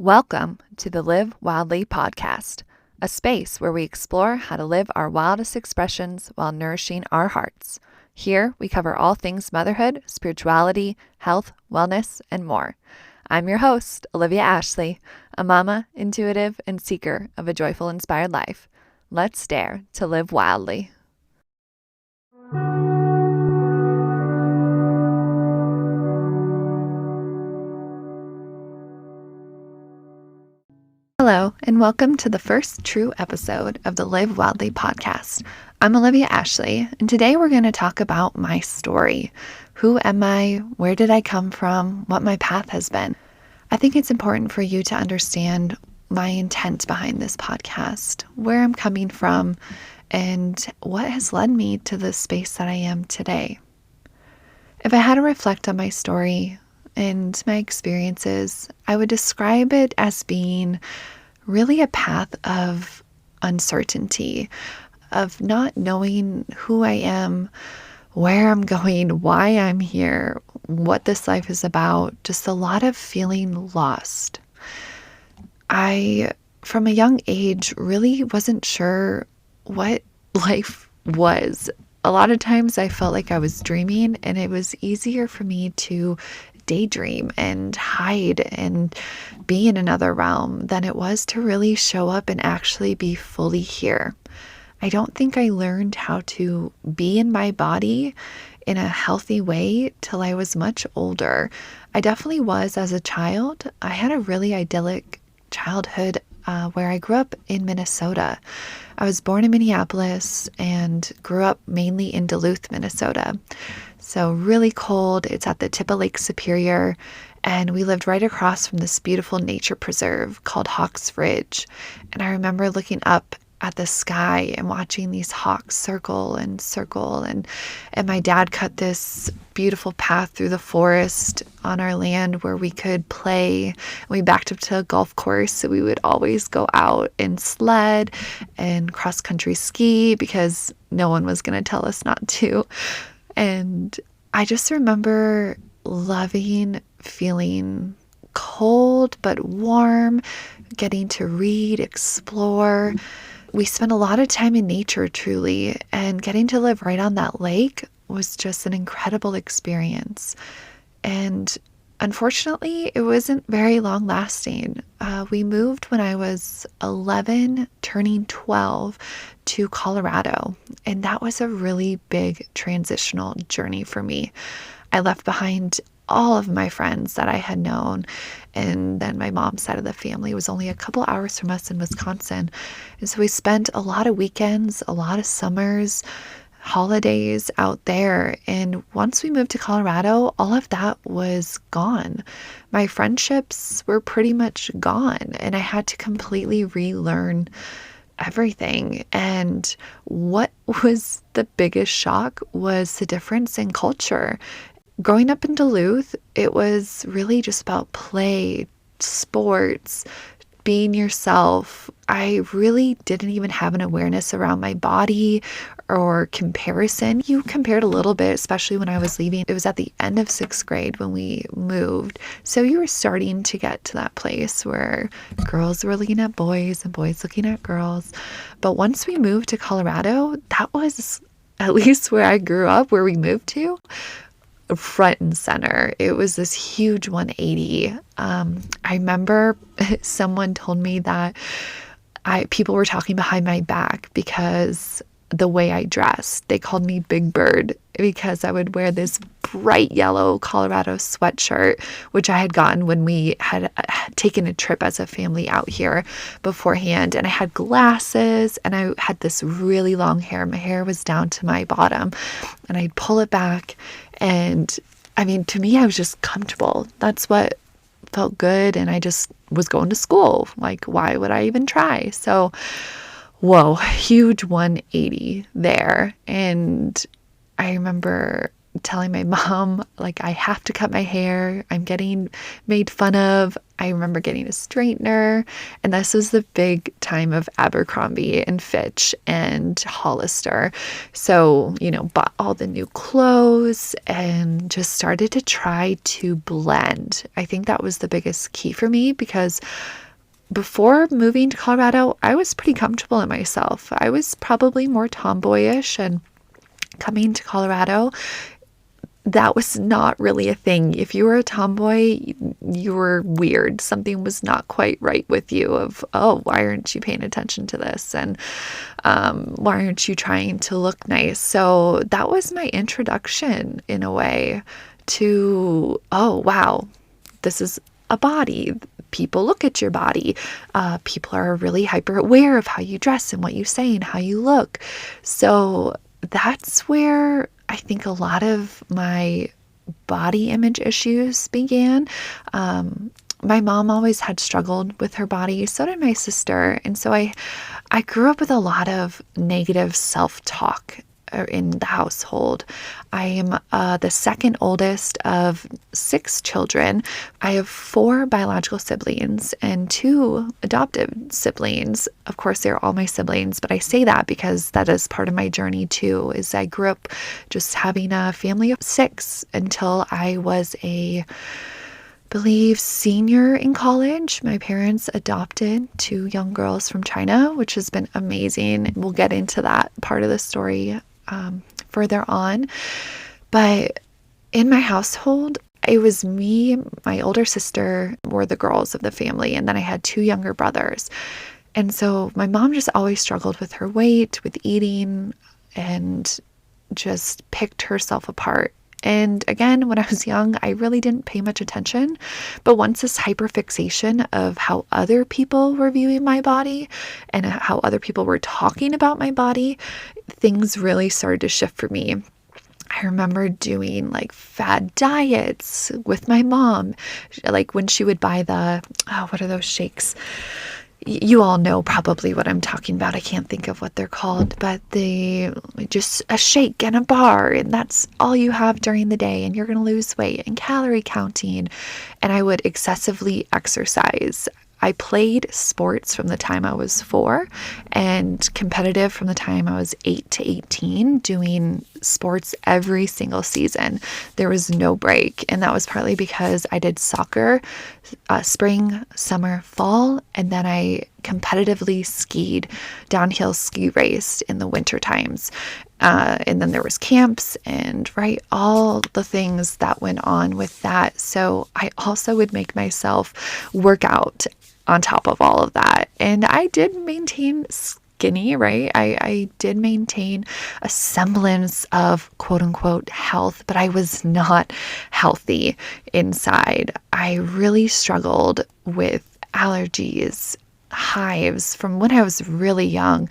Welcome to the Live Wildly podcast, a space where we explore how to live our wildest expressions while nourishing our hearts. Here, we cover all things motherhood, spirituality, health, wellness, and more. I'm your host, Olivia Ashley, a mama, intuitive, and seeker of a joyful, inspired life. Let's dare to live wildly. Hello, and welcome to the first true episode of the Live Wildly podcast. I'm Olivia Ashley, and today we're going to talk about my story. Who am I? Where did I come from? What my path has been. I think it's important for you to understand my intent behind this podcast, where I'm coming from, and what has led me to the space that I am today. If I had to reflect on my story and my experiences, I would describe it as being really a path of uncertainty, of not knowing who I am, where I'm going, why I'm here, what this life is about, just a lot of feeling lost. I, from a young age, really wasn't sure what life was. A lot of times I felt like I was dreaming, and it was easier for me to daydream and hide and be in another realm than it was to really show up and actually be fully here. I don't think I learned how to be in my body in a healthy way till I was much older. I definitely was as a child. I had a really idyllic childhood where I grew up in Minnesota. I was born in Minneapolis and grew up mainly in Duluth, Minnesota. So really cold. It's at the tip of Lake Superior. And we lived right across from this beautiful nature preserve called Hawks Ridge. And I remember looking up at the sky and watching these hawks circle and circle. And my dad cut this beautiful path through the forest on our land where we could play. We backed up to a golf course, so we would always go out and sled and cross-country ski because no one was going to tell us not to. And I just remember loving feeling cold but warm, getting to read, explore. We spent a lot of time in nature, truly, and getting to live right on that lake was just an incredible experience. And unfortunately, it wasn't very long lasting. We moved when I was 11, turning 12, to Colorado, and that was a really big transitional journey for me. I left behind all of my friends that I had known, and then my mom's side of the family was only a couple hours from us in Wisconsin. And so we spent a lot of weekends, a lot of summers, holidays out there. And once we moved to Colorado, all of that was gone. My friendships were pretty much gone, and I had to completely relearn everything. And what was the biggest shock was the difference in culture. Growing up in Duluth, it was really just about play, sports, being yourself. I really didn't even have an awareness around my body or comparison. You compared a little bit, especially when I was leaving. It was at the end of 6th grade when we moved. So you were starting to get to that place where girls were looking at boys and boys looking at girls. But once we moved to Colorado, that was, at least where I grew up, where we moved to, front and center. It was this huge 180. I remember someone told me that people were talking behind my back because the way I dressed. They called me Big Bird because I would wear this bright yellow Colorado sweatshirt, which I had gotten when we had taken a trip as a family out here beforehand. And I had glasses, and I had this really long hair. My hair was down to my bottom, and I'd pull it back. And I mean, to me, I was just comfortable. That's what felt good. And I just was going to school. Like, why would I even try? So whoa, huge 180 there. And I remember telling my mom, like, I have to cut my hair. I'm getting made fun of. I remember getting a straightener. And this was the big time of Abercrombie and Fitch and Hollister. So, bought all the new clothes and just started to try to blend. I think that was the biggest key for me, because before moving to Colorado, I was pretty comfortable in myself. I was probably more tomboyish, and coming to Colorado, that was not really a thing. If you were a tomboy, you were weird. Something was not quite right with you of, oh, why aren't you paying attention to this? And why aren't you trying to look nice? So that was my introduction in a way to, oh, wow, this is a body. People look at your body. People are really hyper aware of how you dress and what you say and how you look. So that's where I think a lot of my body image issues began. My mom always had struggled with her body. So did my sister. And so I grew up with a lot of negative self-talk in the household. I am the second oldest of 6 children. I have 4 biological siblings and 2 adoptive siblings. Of course, they're all my siblings, but I say that because that is part of my journey too, is I grew up just having a family of 6 until I was believe senior in college. My parents adopted 2 young girls from China, which has been amazing. We'll get into that part of the story further on. But in my household, it was me, my older sister were the girls of the family, and then I had 2 younger brothers. And so my mom just always struggled with her weight, with eating, and just picked herself apart. And again, when I was young, I really didn't pay much attention. But once this hyperfixation of how other people were viewing my body and how other people were talking about my body, things really started to shift for me. I remember doing like fad diets with my mom, like when she would buy what are those shakes? You all know probably what I'm talking about. I can't think of what they're called, but just a shake and a bar, and that's all you have during the day, and you're going to lose weight, and calorie counting. And I would excessively exercise. I played sports from the time I was 4 and competitive from the time I was 8 to 18, doing sports every single season. There was no break. And that was partly because I did soccer, spring, summer, fall, and then I competitively skied, downhill ski raced in the winter times. And then there was camps and all the things that went on with that. So I also would make myself work out on top of all of that. And I did maintain skinny, right? I did maintain a semblance of quote unquote health, but I was not healthy inside. I really struggled with allergies, hives from when I was really young,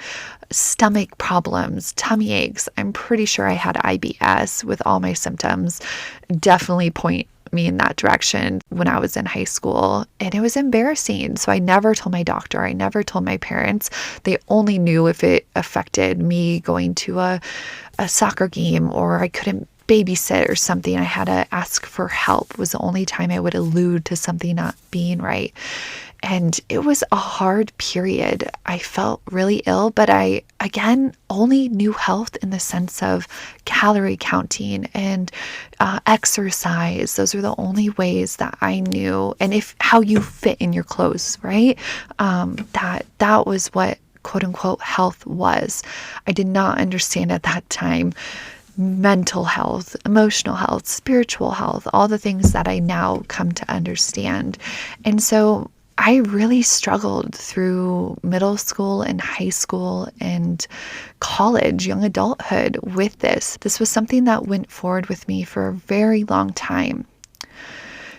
stomach problems, tummy aches. I'm pretty sure I had IBS with all my symptoms. Definitely point me in that direction when I was in high school, and it was embarrassing. So I never told my doctor. I never told my parents. They only knew if it affected me going to a soccer game or I couldn't babysit or something. I had to ask for help was the only time I would allude to something not being right. And it was a hard period. I felt really ill, but I, again, only knew health in the sense of calorie counting and exercise. Those are the only ways that I knew. And how you fit in your clothes, right? That was what quote unquote health was. I did not understand at that time mental health, emotional health, spiritual health, all the things that I now come to understand. And so I really struggled through middle school and high school and college, young adulthood with this. This was something that went forward with me for a very long time.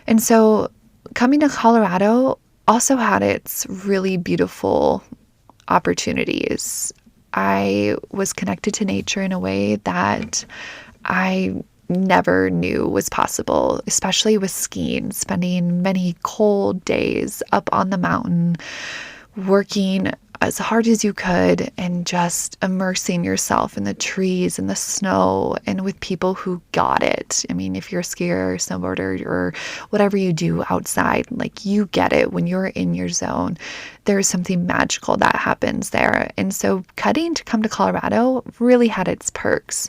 And so coming to Colorado also had its really beautiful opportunities. I was connected to nature in a way that I never knew was possible, especially with skiing, spending many cold days up on the mountain, working as hard as you could and just immersing yourself in the trees and the snow and with people who got it. I mean, if you're a skier or snowboarder or whatever you do outside, like you get it when you're in your zone. There's something magical that happens there. And so cutting to come to Colorado really had its perks.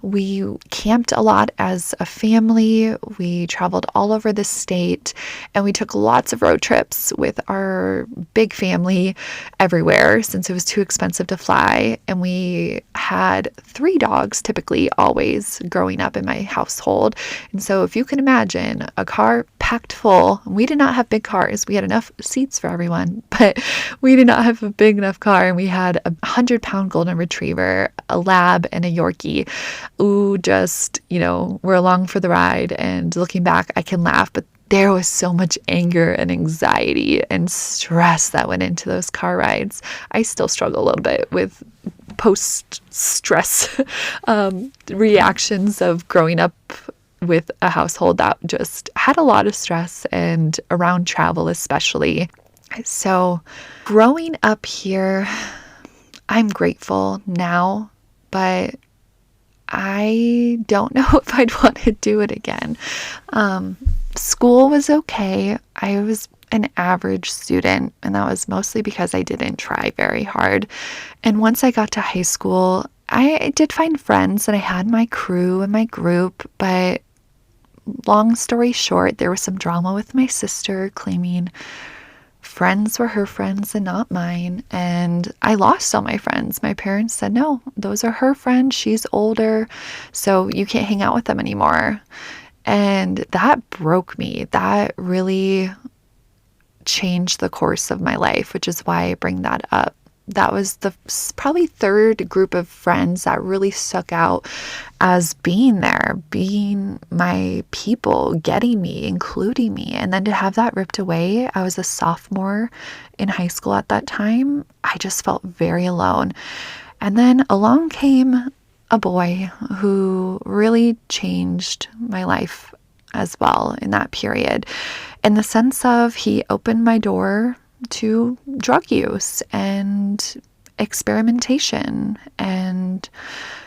We camped a lot as a family. We traveled all over the state, and we took lots of road trips with our big family everywhere since it was too expensive to fly. And we had 3 dogs typically always growing up in my household. And so if you can imagine a car packed full, we did not have big cars. We had enough seats for everyone, but we did not have a big enough car. And we had a 100-pound golden retriever, a lab, and a Yorkie. Ooh, just, we're along for the ride. And looking back, I can laugh, but there was so much anger and anxiety and stress that went into those car rides. I still struggle a little bit with post-stress reactions of growing up with a household that just had a lot of stress, and around travel especially. So growing up here, I'm grateful now, but I don't know if I'd want to do it again. School was okay. I was an average student, and that was mostly because I didn't try very hard. And once I got to high school, I did find friends and I had my crew and my group, but long story short, there was some drama with my sister claiming friends were her friends and not mine. And I lost all my friends. My parents said, no, those are her friends. She's older, so you can't hang out with them anymore. And that broke me. That really changed the course of my life, which is why I bring that up. That was the probably 3rd group of friends that really stuck out as being there, being my people, getting me, including me. And then to have that ripped away, I was a sophomore in high school at that time. I just felt very alone. And then along came a boy who really changed my life as well in that period, in the sense of he opened my door to drug use and experimentation and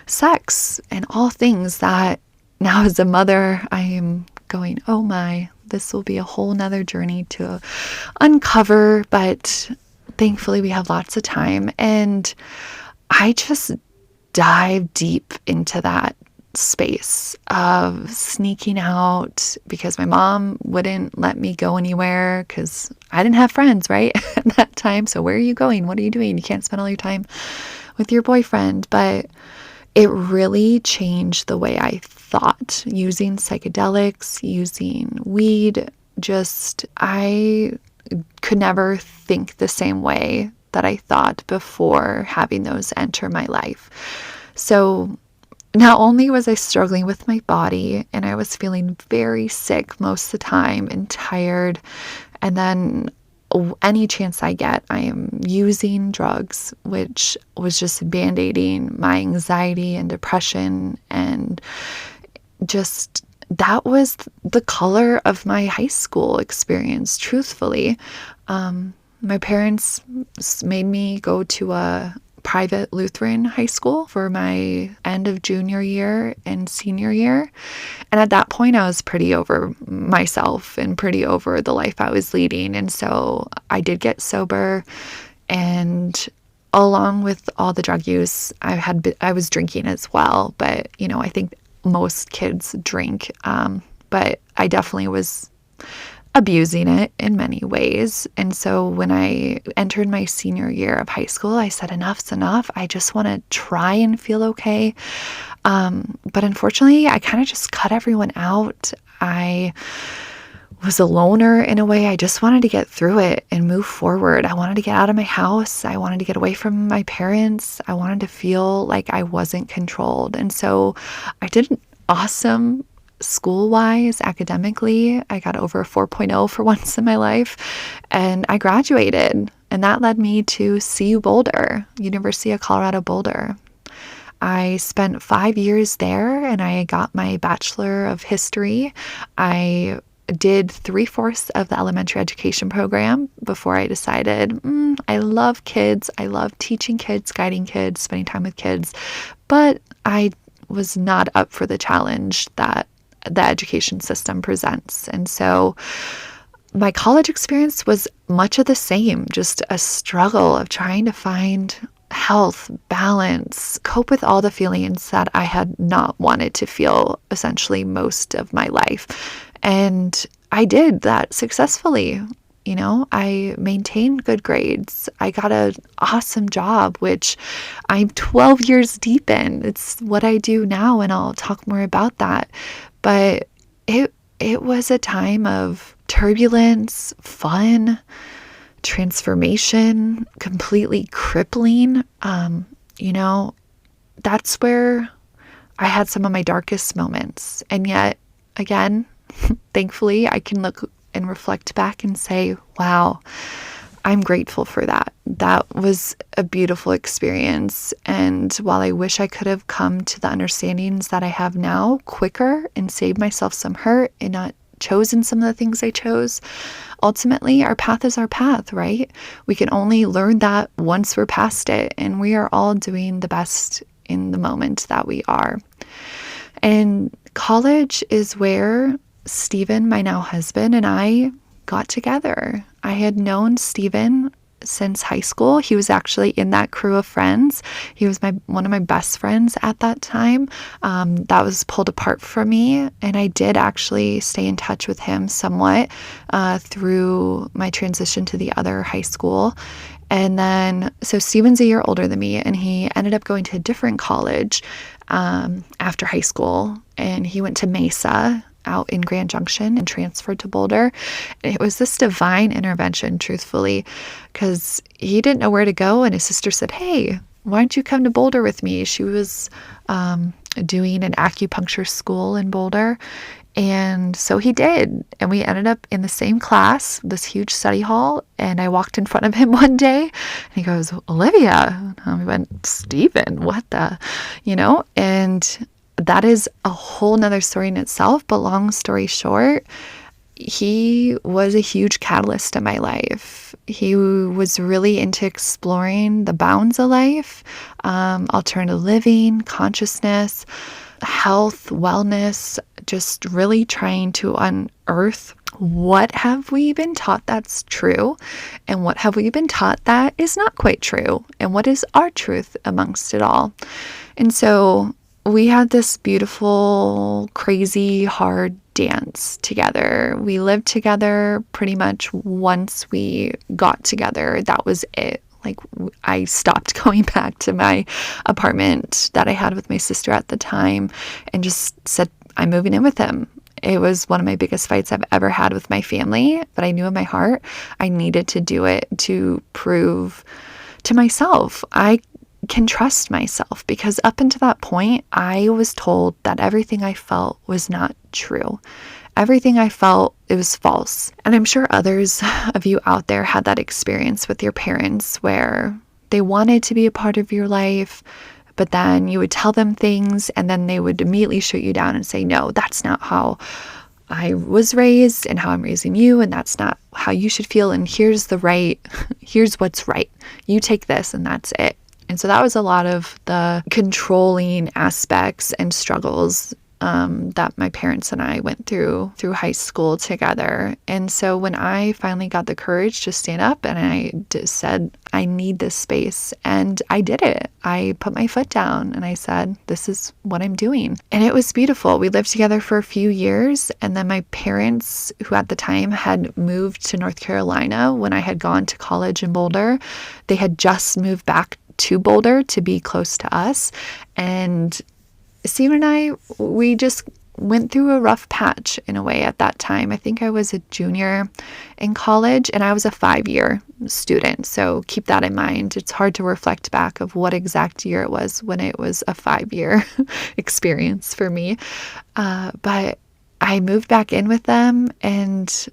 sex and all things that now as a mother I am going, oh my, this will be a whole nother journey to uncover, but thankfully we have lots of time. And I just dive deep into that space of sneaking out because my mom wouldn't let me go anywhere because I didn't have friends, right, at that time. So where are you going? What are you doing? You can't spend all your time with your boyfriend. But it really changed the way I thought. Using psychedelics, using weed, just I could never think the same way that I thought before having those enter my life. So not only was I struggling with my body and I was feeling very sick most of the time and tired, and then any chance I get, I am using drugs, which was just band-aiding my anxiety and depression. And just that was the color of my high school experience, truthfully. My parents made me go to a private Lutheran high school for my end of junior year and senior year. And at that point, I was pretty over myself and pretty over the life I was leading. And so I did get sober, and along with all the drug use, I was drinking as well. But, I think most kids drink. But I definitely was abusing it in many ways. And so when I entered my senior year of high school, I said, enough's enough. I just want to try and feel okay. But unfortunately, I kind of just cut everyone out. I was a loner in a way. I just wanted to get through it and move forward. I wanted to get out of my house. I wanted to get away from my parents. I wanted to feel like I wasn't controlled. And so I did an awesome school-wise, academically. I got over a 4.0 for once in my life, and I graduated, and that led me to CU Boulder, University of Colorado Boulder. I spent 5 years there, and I got my Bachelor of History. I did 3/4 of the elementary education program before I decided, I love kids. I love teaching kids, guiding kids, spending time with kids. But I was not up for the challenge that the education system presents. And so my college experience was much of the same, just a struggle of trying to find health, balance, cope with all the feelings that I had not wanted to feel essentially most of my life. And I did that successfully. I maintained good grades. I got an awesome job, which I'm 12 years deep in. It's what I do now, and I'll talk more about that. But it was a time of turbulence, fun, transformation, completely crippling. That's where I had some of my darkest moments. And yet, again, thankfully, I can look and reflect back and say, wow, I'm grateful for that. That was a beautiful experience. And while I wish I could have come to the understandings that I have now quicker and saved myself some hurt and not chosen some of the things I chose, ultimately, our path is our path, right? We can only learn that once we're past it, and we are all doing the best in the moment that we are. And college is where Stephen, my now husband, and I got together. I had known Stephen since high school. He was actually in that crew of friends. He was one of my best friends at that time. That was pulled apart from me, and I did actually stay in touch with him somewhat through my transition to the other high school. And then, so Stephen's a year older than me, and he ended up going to a different college after high school, and he went to Mesa out in Grand Junction and transferred to Boulder. And it was this divine intervention, truthfully, because he didn't know where to go. And his sister said, hey, why don't you come to Boulder with me? She was doing an acupuncture school in Boulder. And so he did. And we ended up in the same class, this huge study hall. And I walked in front of him one day and he goes, Olivia. And we went, Stephen, what the, and that is a whole nother story in itself. But long story short, he was a huge catalyst in my life. He was really into exploring the bounds of life, alternative living, consciousness, health, wellness, just really trying to unearth what have we been taught that's true, and what have we been taught that is not quite true, and what is our truth amongst it all. And so we had this beautiful, crazy, hard dance together. We lived together pretty much once we got together. That was it. Like, I stopped going back to my apartment that I had with my sister at the time and just said, I'm moving in with him. It was one of my biggest fights I've ever had with my family, but I knew in my heart I needed to do it to prove to myself I can trust myself, because up until that point, I was told that everything I felt was not true. Everything I felt, it was false. And I'm sure others of you out there had that experience with your parents where they wanted to be a part of your life, but then you would tell them things and then they would immediately shoot you down and say, no, that's not how I was raised and how I'm raising you, and that's not how you should feel, and here's what's right. You take this and that's it. And so that was a lot of the controlling aspects and struggles that my parents and I went through high school together. And so when I finally got the courage to stand up and I said, I need this space, and I did it. I put my foot down and I said, this is what I'm doing. And it was beautiful. We lived together for a few years. And then my parents, who at the time had moved to North Carolina when I had gone to college in Boulder, they had just moved back to Boulder to be close to us. And Steve and I, we just went through a rough patch in a way at that time. I think I was a junior in college and I was a 5-year student. So keep that in mind. It's hard to reflect back of what exact year it was when it was a 5-year experience for me. But I moved back in with them, and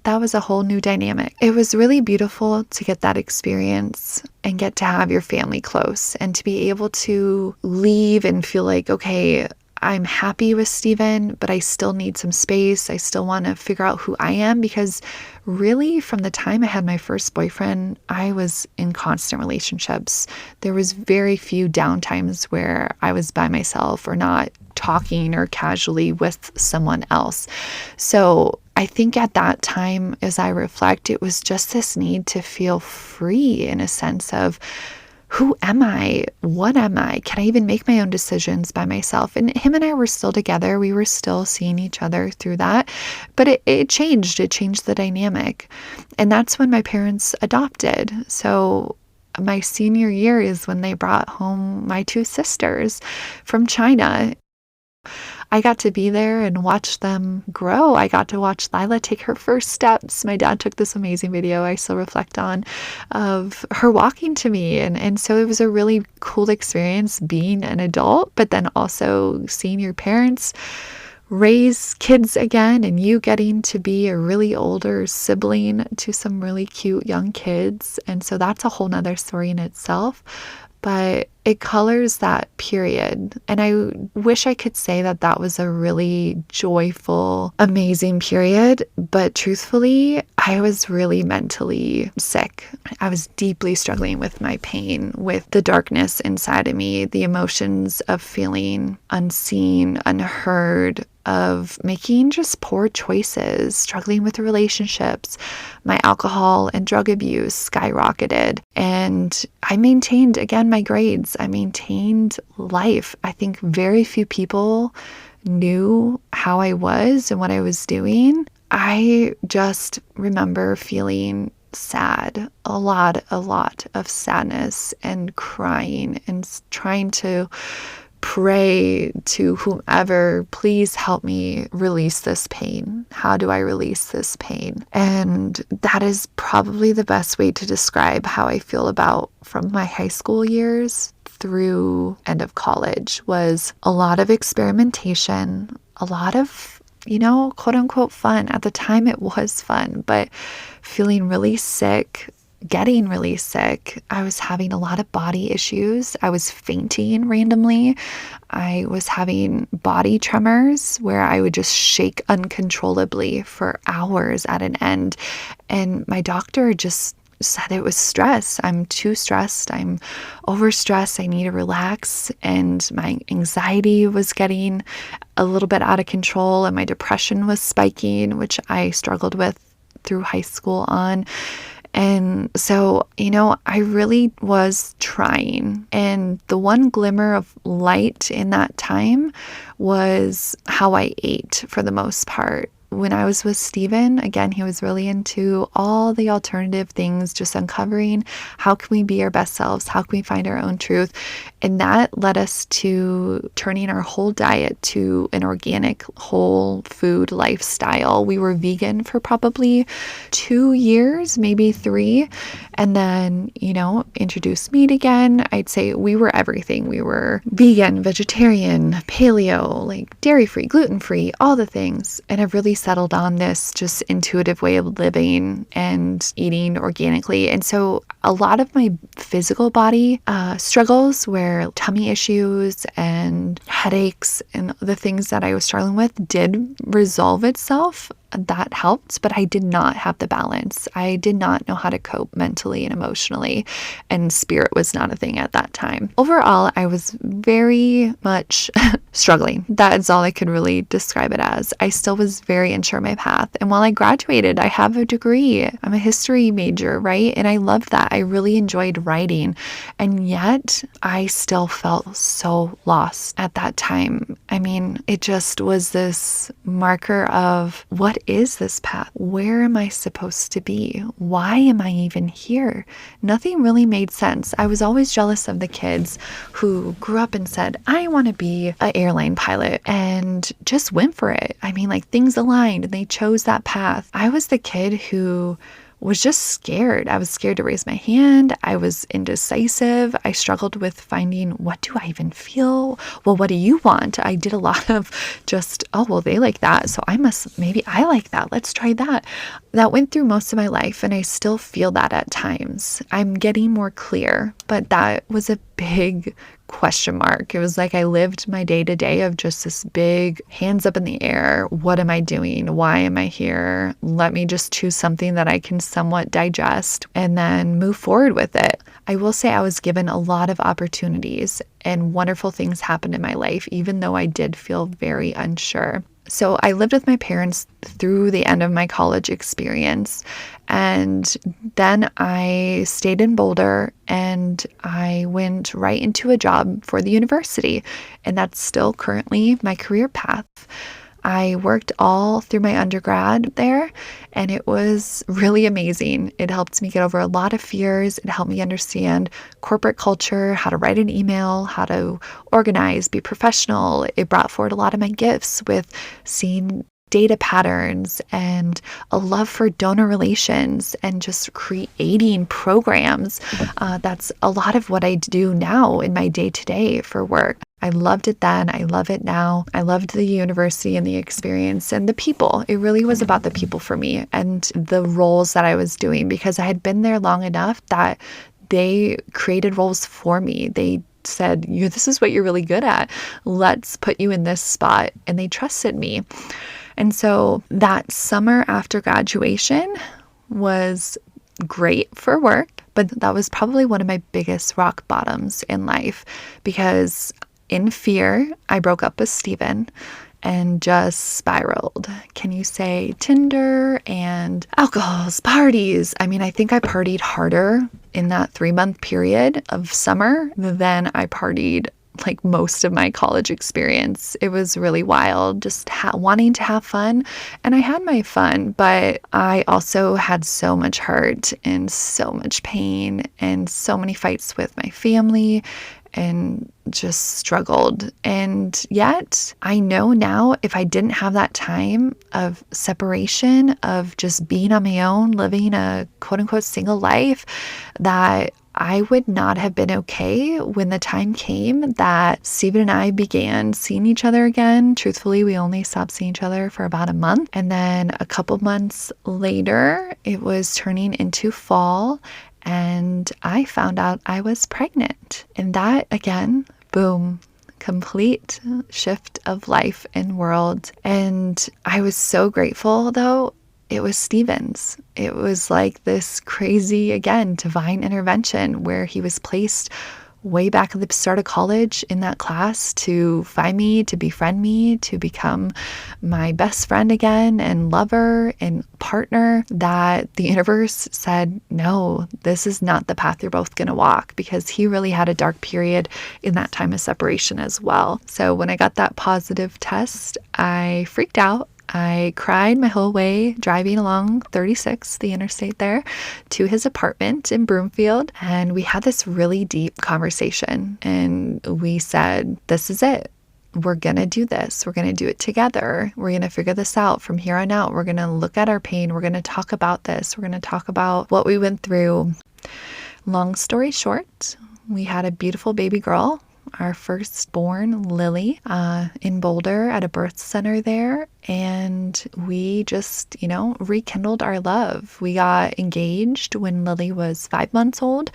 that was a whole new dynamic. It was really beautiful to get that experience and get to have your family close and to be able to leave and feel like, okay, I'm happy with Steven, but I still need some space. I still want to figure out who I am, because really from the time I had my first boyfriend, I was in constant relationships. There was very few downtimes where I was by myself or not talking or casually with someone else. So I think at that time, as I reflect, it was just this need to feel free in a sense of, who am I? What am I? Can I even make my own decisions by myself? And him and I were still together. We were still seeing each other through that. But it changed. It changed the dynamic. And that's when my parents adopted. So my senior year is when they brought home my two sisters from China. I got to be there and watch them grow. I got to watch Lila take her first steps. My dad took this amazing video I still reflect on of her walking to me. And so it was a really cool experience being an adult, but then also seeing your parents raise kids again, and you getting to be a really older sibling to some really cute young kids. And so that's a whole nother story in itself. But it colors that period. And I wish I could say that that was a really joyful, amazing period. But truthfully, I was really mentally sick. I was deeply struggling with my pain, with the darkness inside of me, the emotions of feeling unseen, unheard, of making just poor choices, struggling with relationships. My alcohol and drug abuse skyrocketed. And I maintained, again, my grades. I maintained life. I think very few people knew how I was and what I was doing. I just remember feeling sad, a lot of sadness and crying and trying to pray to whomever, please help me release this pain. How do I release this pain? And that is probably the best way to describe how I feel about from my high school years through end of college, was a lot of experimentation, a lot of, quote unquote fun. At the time it was fun, but feeling really sick, getting really sick. I was having a lot of body issues. I was fainting randomly. I was having body tremors where I would just shake uncontrollably for hours at an end. And my doctor just said it was stress. I'm too stressed. I'm overstressed. I need to relax. And my anxiety was getting a little bit out of control, and my depression was spiking, which I struggled with through high school on. And so, I really was trying. And the one glimmer of light in that time was how I ate for the most part. When I was with Steven, again, he was really into all the alternative things, just uncovering how can we be our best selves? How can we find our own truth? And that led us to turning our whole diet to an organic, whole food lifestyle. We were vegan for probably 2 years, maybe 3. And then, introduced meat again. I'd say we were everything. We were vegan, vegetarian, paleo, like dairy-free, gluten-free, all the things. And I've really settled on this just intuitive way of living and eating organically. And so a lot of my physical body struggles, where tummy issues and headaches and the things that I was struggling with did resolve itself. That helped, but I did not have the balance. I did not know how to cope mentally and emotionally, and spirit was not a thing at that time. Overall, I was very much struggling. That is all I could really describe it as. I still was very unsure of my path. And while I graduated, I have a degree. I'm a history major, right? And I loved that. I really enjoyed writing. And yet I still felt so lost at that time. I mean, it just was this marker of, what is this path? Where am I supposed to be? Why am I even here? Nothing really made sense. I was always jealous of the kids who grew up and said, I want to be an airline pilot, and just went for it. I mean, like, things aligned and they chose that path. I was the kid who was just scared. I was scared to raise my hand. I was indecisive. I struggled with finding, what do I even feel? Well, what do you want? I did a lot of just, oh, well, they like that, so maybe I like that. Let's try that. That went through most of my life, and I still feel that at times. I'm getting more clear, but that was a big question mark. It was like I lived my day to day of just this big hands up in the air. What am I doing? Why am I here? Let me just choose something that I can somewhat digest and then move forward with it. I will say I was given a lot of opportunities and wonderful things happened in my life, even though I did feel very unsure. So I lived with my parents through the end of my college experience. And then I stayed in Boulder and I went right into a job for the university. And that's still currently my career path. I worked all through my undergrad there, and it was really amazing. It helped me get over a lot of fears. It helped me understand corporate culture, how to write an email, how to organize, be professional. It brought forward a lot of my gifts with seeing data patterns and a love for donor relations and just creating programs. That's a lot of what I do now in my day-to-day for work. I loved it then. I love it now. I loved the university and the experience and the people. It really was about the people for me and the roles that I was doing, because I had been there long enough that they created roles for me. They said, this is what you're really good at. Let's put you in this spot. And they trusted me. And so that summer after graduation was great for work, but that was probably one of my biggest rock bottoms in life, because in fear, I broke up with Steven and just spiraled. Can you say Tinder and alcohols, parties? I mean, I think I partied harder in that 3-month period of summer than I partied like most of my college experience. It was really wild, just wanting to have fun. And I had my fun, but I also had so much hurt and so much pain and so many fights with my family and just struggled. And yet I know now, if I didn't have that time of separation, of just being on my own, living a quote unquote single life, that I would not have been okay when the time came that Steven and I began seeing each other again. Truthfully, we only stopped seeing each other for about a month. And then a couple months later, it was turning into fall, and I found out I was pregnant. And that, again, boom, complete shift of life and world. And I was so grateful, though. It was Steven's. It was like this crazy, again, divine intervention where he was placed way back at the start of college in that class to find me, to befriend me, to become my best friend again and lover and partner, that the universe said, no, this is not the path you're both going to walk, because he really had a dark period in that time of separation as well. So when I got that positive test, I freaked out. I cried my whole way driving along 36, the interstate there, to his apartment in Broomfield. And we had this really deep conversation. And we said, this is it. We're going to do this. We're going to do it together. We're going to figure this out from here on out. We're going to look at our pain. We're going to talk about this. We're going to talk about what we went through. Long story short, we had a beautiful baby girl, our firstborn, Lily, in Boulder at a birth center there. And we just, rekindled our love. We got engaged when Lily was 5 months old,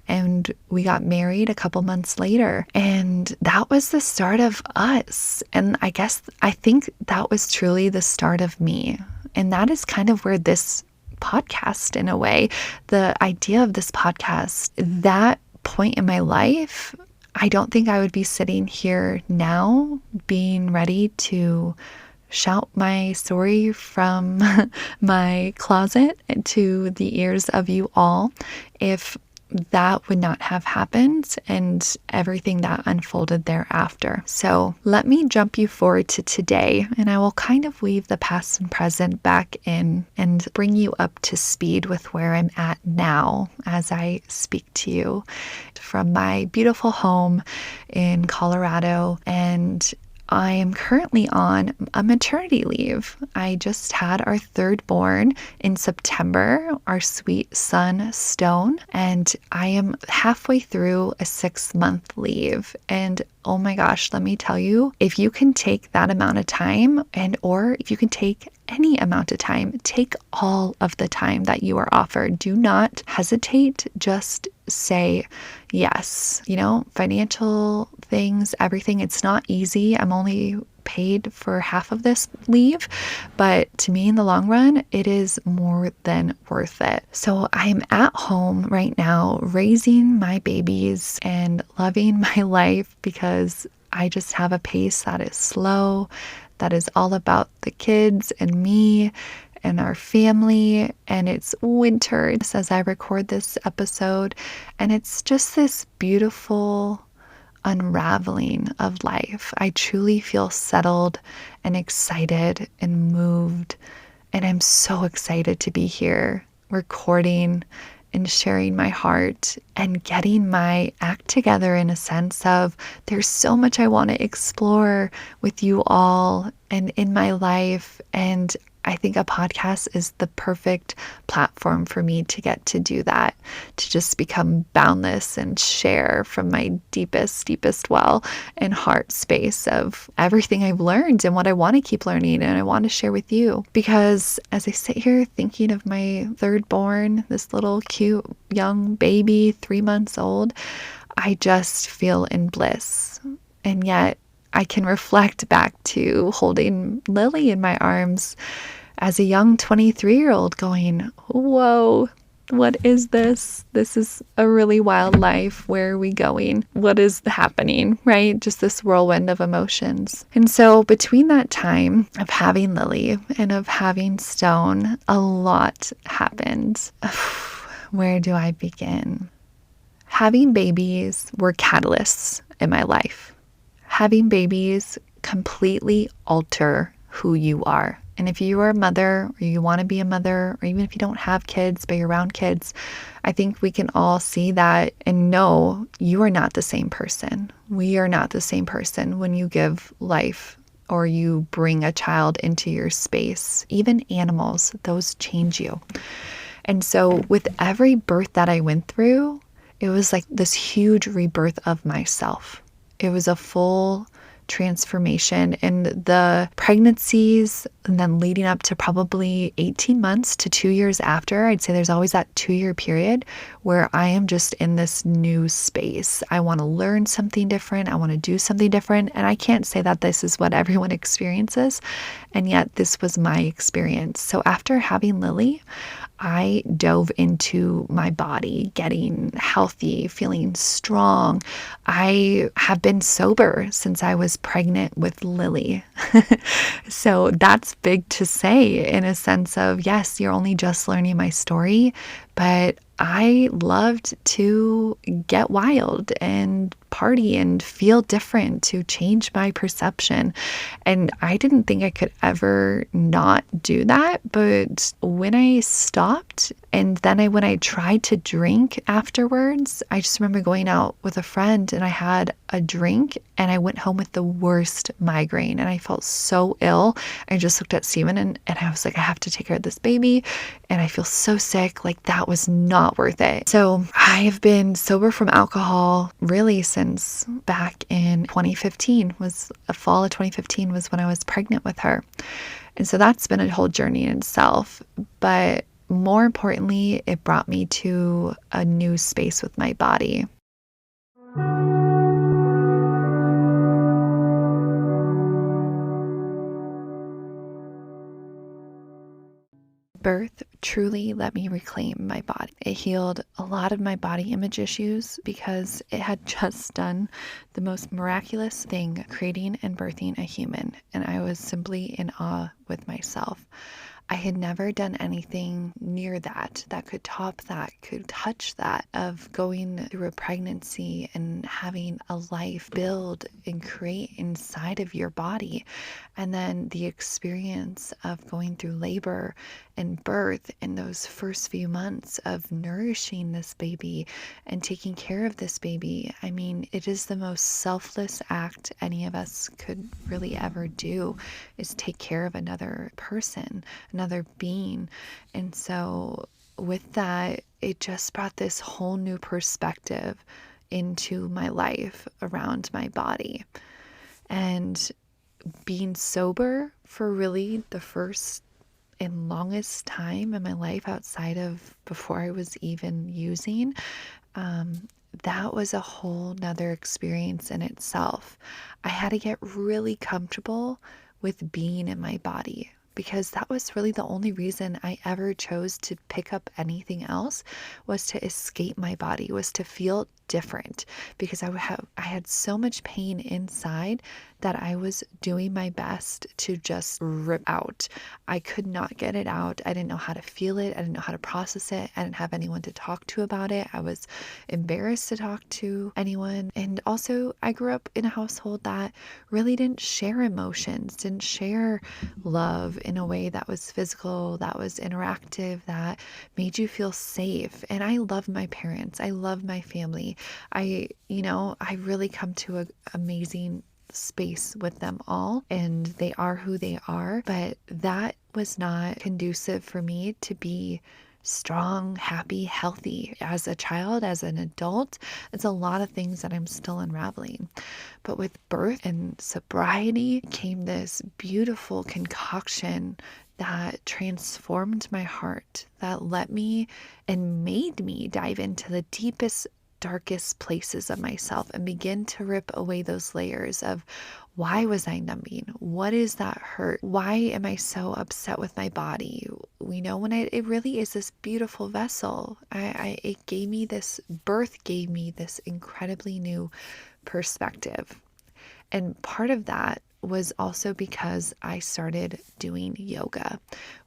and we got married a couple months later. And that was the start of us. And I think that was truly the start of me. And that is kind of where this podcast, in a way, the idea of this podcast, that point in my life, I don't think I would be sitting here now being ready to shout my story from my closet to the ears of you all if that would not have happened and everything that unfolded thereafter. So let me jump you forward to today, and I will kind of weave the past and present back in and bring you up to speed with where I'm at now as I speak to you from my beautiful home in Colorado. And I am currently on a maternity leave. I just had our third born in September, our sweet son, Stone, and I am halfway through a 6-month leave. And oh my gosh, let me tell you, if you can take that amount of time or if you can take any amount of time, take all of the time that you are offered. Do not hesitate. Just say yes. Financial things, everything, it's not easy. I'm only paid for half of this leave, but to me in the long run, it is more than worth it. So I'm at home right now raising my babies and loving my life because I just have a pace that is slow, that is all about the kids and me and our family. And it's winter as I record this episode, and it's just this beautiful unraveling of life. I truly feel settled and excited and moved. And I'm so excited to be here recording and sharing my heart and getting my act together in a sense of there's so much I want to explore with you all and in my life. And I think a podcast is the perfect platform for me to get to do that, to just become boundless and share from my deepest well and heart space of everything I've learned and what I want to keep learning and I want to share with you. Because as I sit here thinking of my third born, this little cute young baby, 3 months old, I just feel in bliss. And yet I can reflect back to holding Lily in my arms as a young 23-year-old going, whoa, what is this? This is a really wild life. Where are we going? What is happening, right? Just this whirlwind of emotions. And so between that time of having Lily and of having Stone, a lot happened. Where do I begin? Having babies were catalysts in my life. Having babies completely alter who you are. And if you are a mother or you want to be a mother, or even if you don't have kids, but you're around kids, I think we can all see that and know you are not the same person. We are not the same person when you give life or you bring a child into your space. Even animals, those change you. And so with every birth that I went through, it was like this huge rebirth of myself. It was a full transformation in the pregnancies and then leading up to probably 18 months to 2 years after. I'd say there's always that 2-year period where I am just in this new space. I want to learn something different. I want to do something different. And I can't say that this is what everyone experiences. And yet this was my experience. So after having Lily, I dove into my body, getting healthy, feeling strong. I have been sober since I was pregnant with Lily. So that's big to say in a sense of, yes, you're only just learning my story, but I loved to get wild and party and feel different, to change my perception. And I didn't think I could ever not do that. But when I stopped and then when I tried to drink afterwards, I just remember going out with a friend and I had a drink and I went home with the worst migraine and I felt so ill. I just looked at Steven and I was like, I have to take care of this baby and I feel so sick. Like that was not worth it. So I have been sober from alcohol really since back in 2015, was a fall of 2015 was when I was pregnant with her. And so that's been a whole journey in itself. But more importantly, it brought me to a new space with my body. Birth truly let me reclaim my body. It healed a lot of my body image issues because it had just done the most miraculous thing, creating and birthing a human. And I was simply in awe with myself. I had never done anything near that could top that, could touch that, of going through a pregnancy and having a life build and create inside of your body. And then the experience of going through labor and birth in those first few months of nourishing this baby and taking care of this baby. I mean, it is the most selfless act any of us could really ever do, is take care of another person, another being. And so with that, it just brought this whole new perspective into my life around my body. And being sober for really the first and longest time in my life outside of before I was even using, that was a whole nother experience in itself. I had to get really comfortable with being in my body because that was really the only reason I ever chose to pick up anything else, was to escape my body, was to feel different, because I had so much pain inside that I was doing my best to just rip out. I could not get it out. I didn't know how to feel it. I didn't know how to process it. I didn't have anyone to talk to about it. I was embarrassed to talk to anyone. And also, I grew up in a household that really didn't share emotions, didn't share love in a way that was physical, that was interactive, that made you feel safe. And I love my parents. I love my family. I really come to an amazing space with them all, and they are who they are. But that was not conducive for me to be strong, happy, healthy as a child, as an adult. It's a lot of things that I'm still unraveling. But with birth and sobriety came this beautiful concoction that transformed my heart, that let me and made me dive into the deepest, darkest places of myself and begin to rip away those layers of, why was I numbing? What is that hurt? Why am I so upset with my body? It really is this beautiful vessel. It gave me this, birth gave me this incredibly new perspective. And part of that was also because I started doing yoga.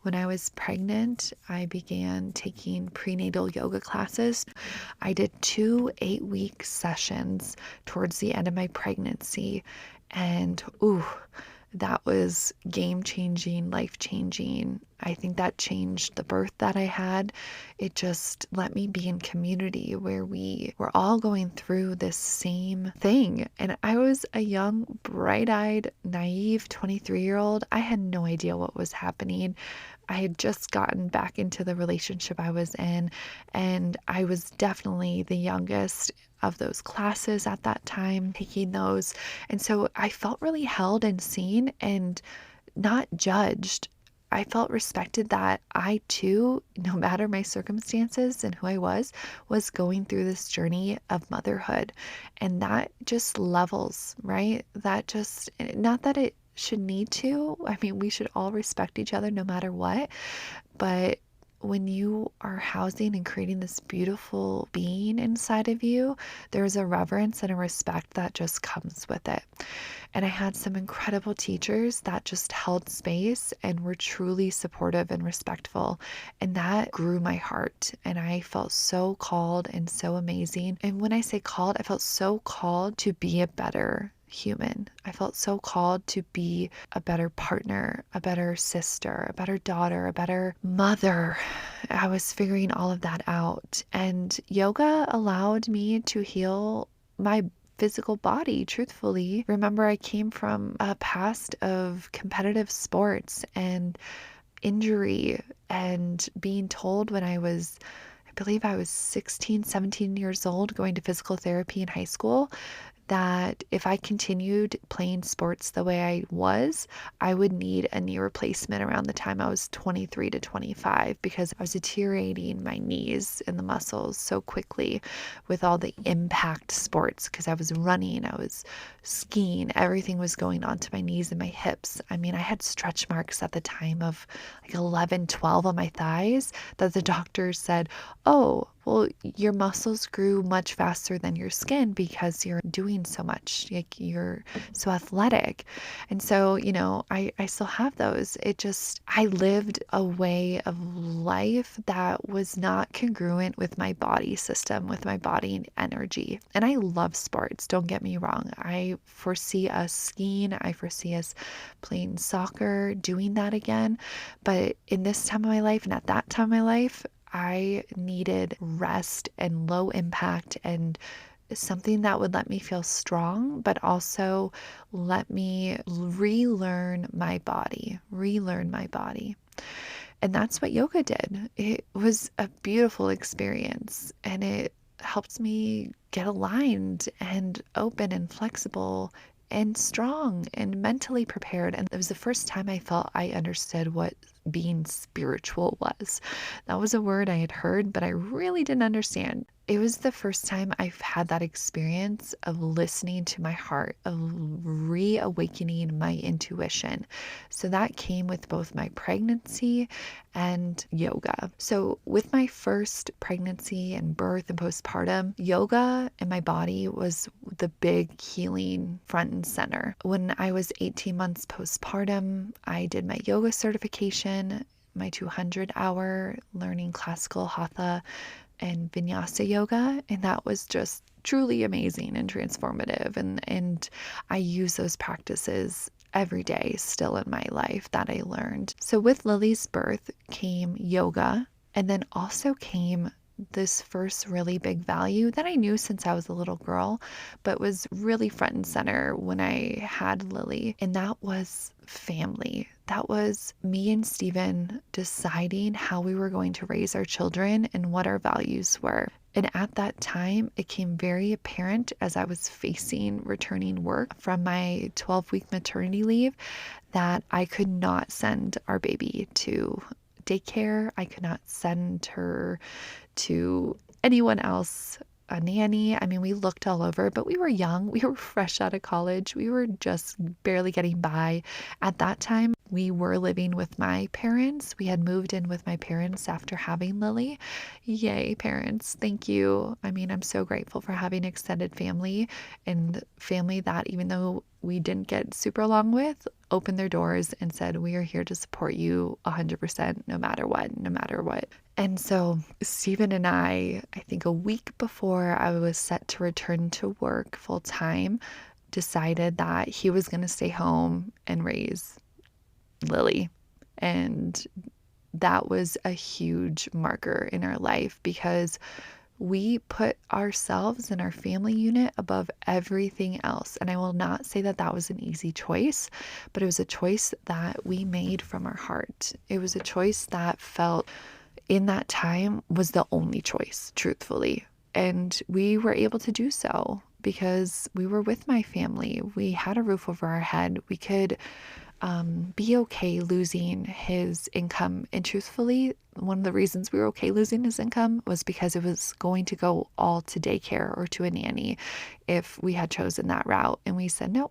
When I was pregnant, I began taking prenatal yoga classes. I did 2 8-week sessions towards the end of my pregnancy. And that was game-changing, life-changing. I think that changed the birth that I had. It just let me be in community where we were all going through this same thing. And I was a young, bright-eyed, naive 23-year-old. I had no idea what was happening. I had just gotten back into the relationship I was in, and I was definitely the youngest of those classes at that time, taking those. And so I felt really held and seen and not judged. I felt respected that I too, no matter my circumstances and who I was going through this journey of motherhood. And that just levels, right? That just, not that it should need to. I mean, we should all respect each other no matter what. But when you are housing and creating this beautiful being inside of you, there's a reverence and a respect that just comes with it. And I had some incredible teachers that just held space and were truly supportive and respectful. And that grew my heart. And I felt so called and so amazing. And when I say called, I felt so called to be a better human. I felt so called to be a better partner, a better sister, a better daughter, a better mother. I was figuring all of that out. And yoga allowed me to heal my physical body, truthfully. Remember, I came from a past of competitive sports and injury, and being told when I believe I was 16, 17 years old, going to physical therapy in high school, that if I continued playing sports the way I was, I would need a knee replacement around the time I was 23 to 25, because I was deteriorating my knees and the muscles so quickly with all the impact sports, because I was running, I was skiing, everything was going on to my knees and my hips. I mean, I had stretch marks at the time of like 11, 12 on my thighs that the doctor said, oh, well, your muscles grew much faster than your skin because you're doing so much, like you're so athletic. And so, I still have those. I lived a way of life that was not congruent with my body system, with my body and energy. And I love sports, don't get me wrong. I foresee us skiing, I foresee us playing soccer, doing that again. But in this time of my life and at that time of my life, I needed rest and low impact and something that would let me feel strong, but also let me relearn my body. And that's what yoga did. It was a beautiful experience, and it helped me get aligned and open and flexible and strong and mentally prepared. And it was the first time I felt I understood what being spiritual was. That was a word I had heard, but I really didn't understand. It was the first time I've had that experience of listening to my heart, of reawakening my intuition. So that came with both my pregnancy and yoga. So with my first pregnancy and birth and postpartum, yoga in my body was the big healing front and center. When I was 18 months postpartum, I did my yoga certification, my 200-hour learning classical hatha and vinyasa yoga, and that was just truly amazing and transformative. And I use those practices every day still in my life that I learned. So with Lily's birth came yoga, and then also came this first really big value that I knew since I was a little girl, but was really front and center when I had Lily, and that was family. That was me and Steven deciding how we were going to raise our children and what our values were. And at that time, it became very apparent as I was facing returning work from my 12-week maternity leave that I could not send our baby to daycare. I could not send her to anyone else, a nanny. I mean, we looked all over, but we were young. We were fresh out of college. We were just barely getting by. At that time, we were living with my parents. We had moved in with my parents after having Lily. Yay, parents. Thank you. I mean, I'm so grateful for having extended family, and family that, even though we didn't get super along with, opened their doors and said, we are here to support you 100%, no matter what, no matter what. And so Stephen and I think a week before I was set to return to work full time, decided that he was going to stay home and raise Lily. And that was a huge marker in our life, because we put ourselves and our family unit above everything else. And I will not say that that was an easy choice, but it was a choice that we made from our heart. It was a choice that felt, in that time, was the only choice, truthfully. And we were able to do so because we were with my family. We had a roof over our head. We could be okay losing his income. And truthfully, one of the reasons we were okay losing his income was because it was going to go all to daycare or to a nanny if we had chosen that route. And we said, no,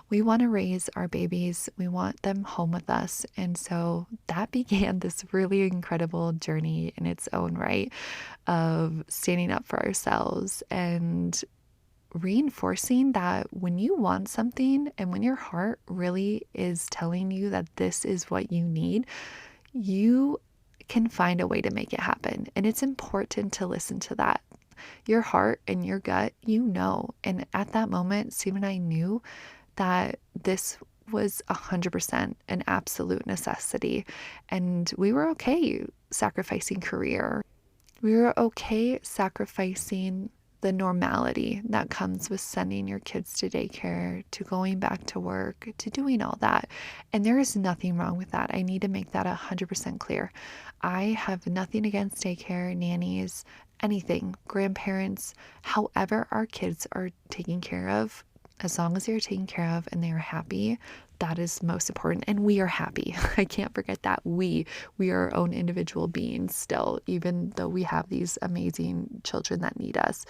we want to raise our babies. We want them home with us. And so that began this really incredible journey in its own right of standing up for ourselves and reinforcing that when you want something and when your heart really is telling you that this is what you need, you can find a way to make it happen. And it's important to listen to that. Your heart and your gut, you know. And at that moment, Steve and I knew that this was 100% an absolute necessity. And we were okay sacrificing career. We were okay sacrificing the normality that comes with sending your kids to daycare, to going back to work, to doing all that. And there is nothing wrong with that. I need to make that 100% clear. I have nothing against daycare, nannies, anything, grandparents, however our kids are taken care of. As long as they're taken care of and they are happy, that is most important. And we are happy. I can't forget that. We are our own individual beings still, even though we have these amazing children that need us.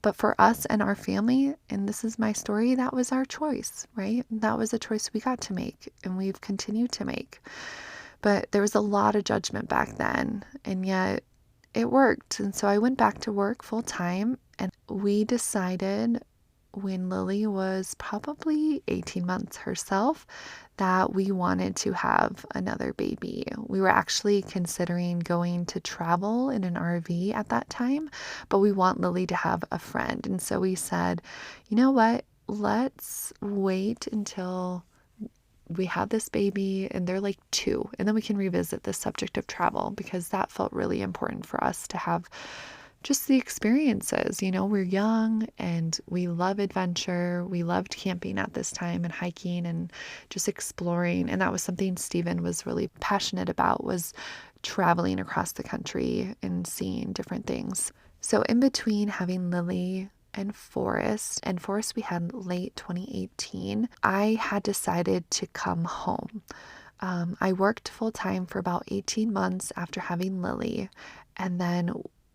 But for us and our family, and this is my story, that was our choice, right? That was a choice we got to make and we've continued to make. But there was a lot of judgment back then, and yet it worked. And so I went back to work full time, and we decided when Lily was probably 18 months herself that we wanted to have another baby. We were actually considering going to travel in an RV at that time, but we want Lily to have a friend. And so we said, you know what? Let's wait until we have this baby and they're like 2, and then we can revisit the subject of travel, because that felt really important for us to have just the experiences. You know, we're young and we love adventure. We loved camping at this time and hiking and just exploring. And that was something Stephen was really passionate about, was traveling across the country and seeing different things. So in between having Lily and Forrest we had late 2018, I had decided to come home. I worked full time for about 18 months after having Lily, and then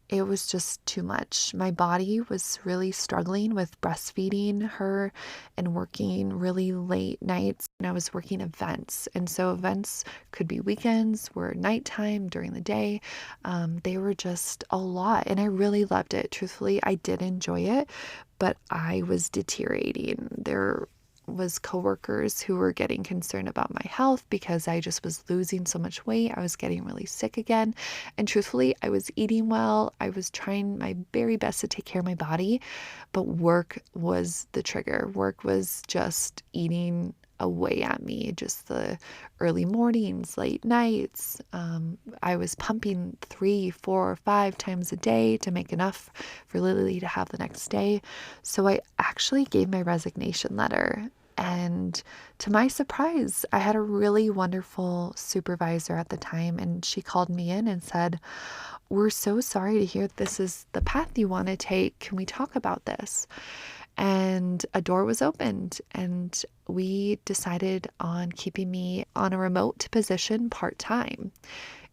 it was just too much. My body was really struggling with breastfeeding her and working really late nights. And I was working events. And so events could be weekends, were nighttime, during the day. They were just a lot. And I really loved it. Truthfully, I did enjoy it, but I was deteriorating. There was coworkers who were getting concerned about my health because I just was losing so much weight. I was getting really sick again. And truthfully, I was eating well. I was trying my very best to take care of my body, but work was the trigger. Work was just eating away at me, just the early mornings, late nights. I was pumping 3, 4, 5 times a day to make enough for Lily to have the next day. So I actually gave my resignation letter. And to my surprise, I had a really wonderful supervisor at the time, and she called me in and said, "We're so sorry to hear this is the path you want to take. Can we talk about this?" And a door was opened, and we decided on keeping me on a remote position part-time.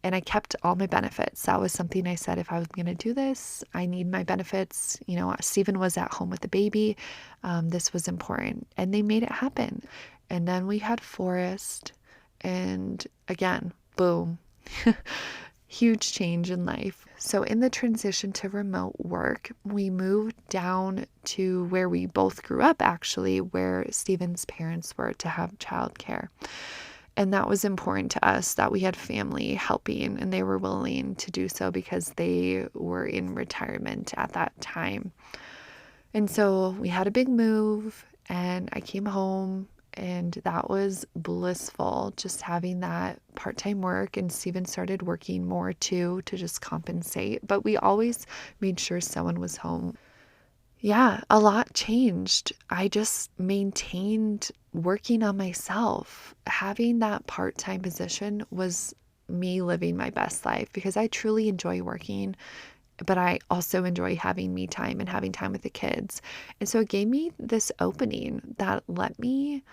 And I kept all my benefits. That was something I said, if I was going to do this, I need my benefits. Stephen was at home with the baby. This was important. And they made it happen. And then we had Forrest. And again, boom. Huge change in life. So in the transition to remote work, we moved down to where we both grew up, actually, where Stephen's parents were, to have childcare. And that was important to us, that we had family helping, and they were willing to do so because they were in retirement at that time. And so we had a big move, and I came home, and that was blissful, just having that part-time work. And Steven started working more too, to just compensate. But we always made sure someone was home. Yeah, a lot changed. I just maintained working on myself. Having that part-time position was me living my best life, because I truly enjoy working, but I also enjoy having me time and having time with the kids. And so it gave me this opening that let me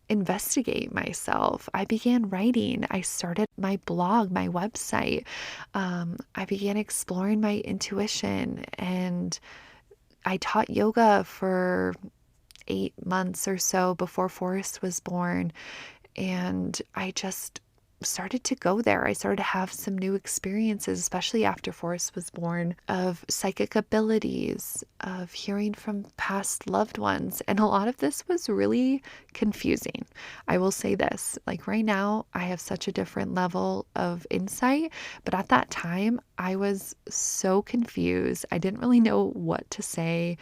investigate myself. I began writing. I started my blog, my website. I began exploring my intuition, and I taught yoga for 8 months or so before Forrest was born. And I just started to go there. I started to have some new experiences, especially after Forrest was born, of psychic abilities, of hearing from past loved ones. And a lot of this was really confusing. I will say this, like right now, I have such a different level of insight, but at that time, I was so confused. I didn't really know what to say,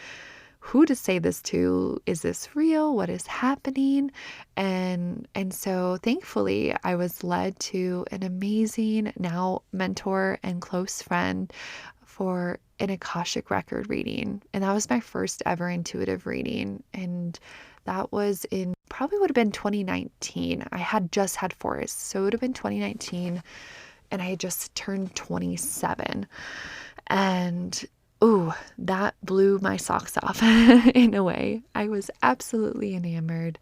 who to say this to. Is this real? What is happening? And so thankfully I was led to an amazing now mentor and close friend for an Akashic record reading. And that was my first ever intuitive reading. And that was in, probably would have been 2019. I had just had Forrest. So it would have been 2019. And I had just turned 27. And ooh, that blew my socks off in a way. I was absolutely enamored.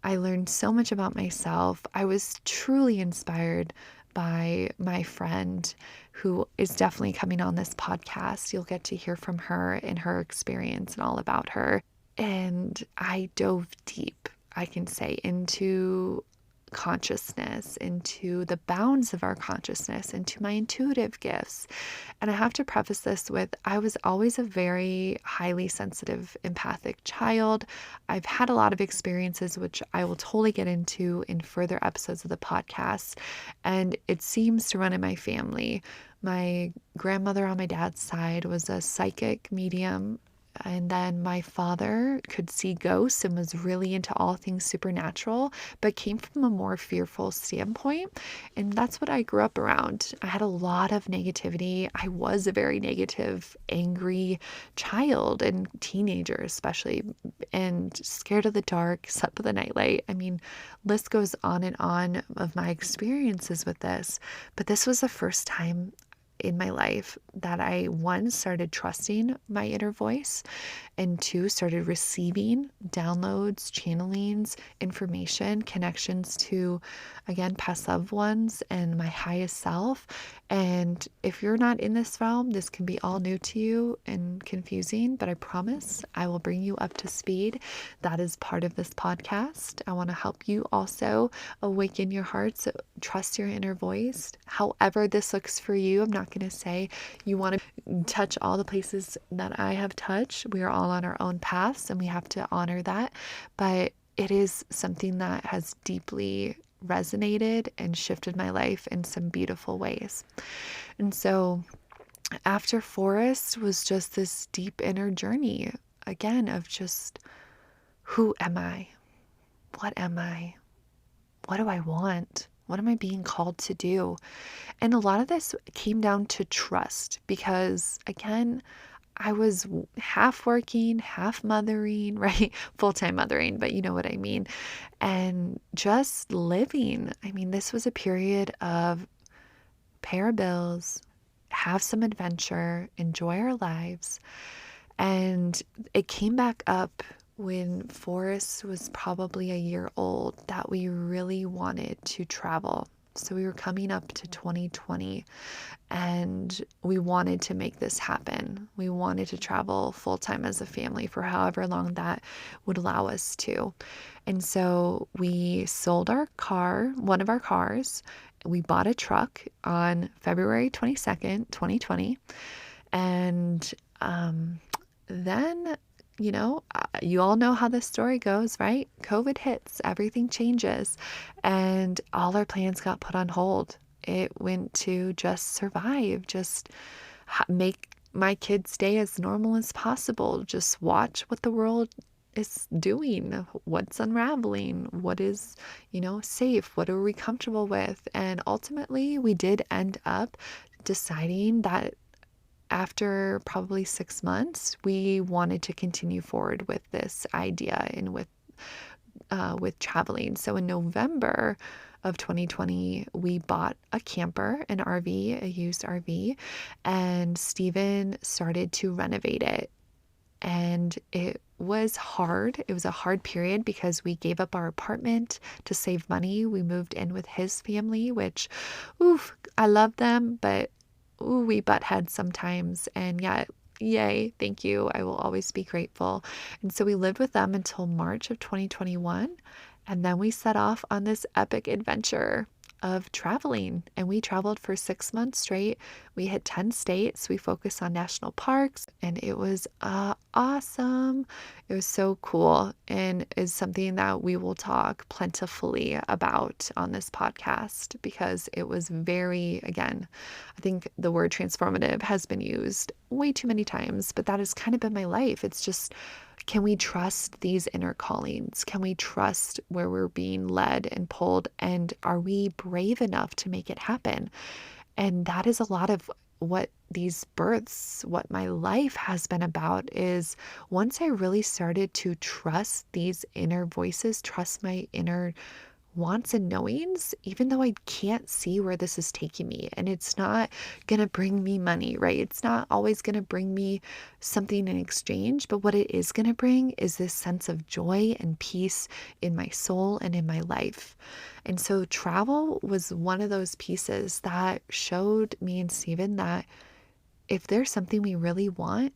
I learned so much about myself. I was truly inspired by my friend, who is definitely coming on this podcast. You'll get to hear from her and her experience and all about her. And I dove deep, I can say, into consciousness, into the bounds of our consciousness, into my intuitive gifts. And I have to preface this with, I was always a very highly sensitive, empathic child. I've had a lot of experiences, which I will totally get into in further episodes of the podcast. And it seems to run in my family. My grandmother on my dad's side was a psychic medium. And then my father could see ghosts and was really into all things supernatural, but came from a more fearful standpoint. And that's what I grew up around. I had a lot of negativity. I was a very negative, angry child and teenager, especially, and scared of the dark, slept with a nightlight. I mean, list goes on and on of my experiences with this. But this was the first time in my life that I, one, started trusting my inner voice, and two, started receiving downloads, channelings, information, connections to, again, past loved ones and my highest self. And if you're not in this realm, this can be all new to you and confusing, but I promise I will bring you up to speed. That is part of this podcast. I want to help you also awaken your heart, so trust your inner voice. However this looks for you, I'm not going to say you want to touch all the places that I have touched. We are all on our own paths and we have to honor that. But it is something that has deeply resonated and shifted my life in some beautiful ways. And so after Forest was just this deep inner journey, again, of just, who am I? What am I? What do I want? What am I being called to do? And a lot of this came down to trust because, again, I was half working, half mothering, right? Full-time mothering, but you know what I mean. And just living. I mean, this was a period of pay our bills, have some adventure, enjoy our lives. And it came back up when Forrest was probably a year old that we really wanted to travel. So we were coming up to 2020 and we wanted to make this happen. We wanted to travel full time as a family for however long that would allow us to. And so we sold our car, one of our cars. We bought a truck on February 22nd, 2020. And then, you all know how this story goes, right? COVID hits, everything changes, and all our plans got put on hold. It went to just survive, just make my kids' day as normal as possible, just watch what the world is doing, what's unraveling, what is, safe, what are we comfortable with. And ultimately, we did end up deciding that after probably 6 months, we wanted to continue forward with this idea and with traveling. So in November of 2020, we bought a camper, an RV, a used RV, and Steven started to renovate it. And it was hard. It was a hard period because we gave up our apartment to save money. We moved in with his family, which, I love them, but we butt heads sometimes, and yet, yay, thank you. I will always be grateful. And so we lived with them until March of 2021. And then we set off on this epic adventure of traveling. And we traveled for 6 months straight. We hit 10 states. We focused on national parks, and it was awesome. It was so cool, and is something that we will talk plentifully about on this podcast because it was very, again, I think the word transformative has been used way too many times, but that has kind of been my life. It's just, can we trust these inner callings? Can we trust where we're being led and pulled? And are we brave enough to make it happen? And that is a lot of what these births, what my life has been about, is once I really started to trust these inner voices, trust my inner wants and knowings, even though I can't see where this is taking me. And it's not going to bring me money, right? It's not always going to bring me something in exchange, but what it is going to bring is this sense of joy and peace in my soul and in my life. And so travel was one of those pieces that showed me and Steven that if there's something we really want,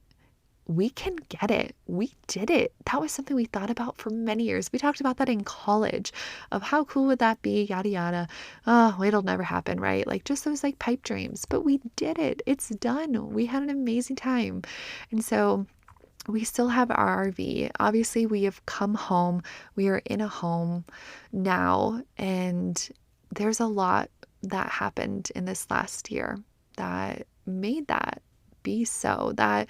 we can get it. We did it. That was something we thought about for many years. We talked about that in college of how cool would that be, yada, yada. Oh, it'll never happen, right? Like just those like pipe dreams, but we did it. It's done. We had an amazing time. And so we still have our RV. Obviously, we have come home. We are in a home now, and there's a lot that happened in this last year that made that be so, that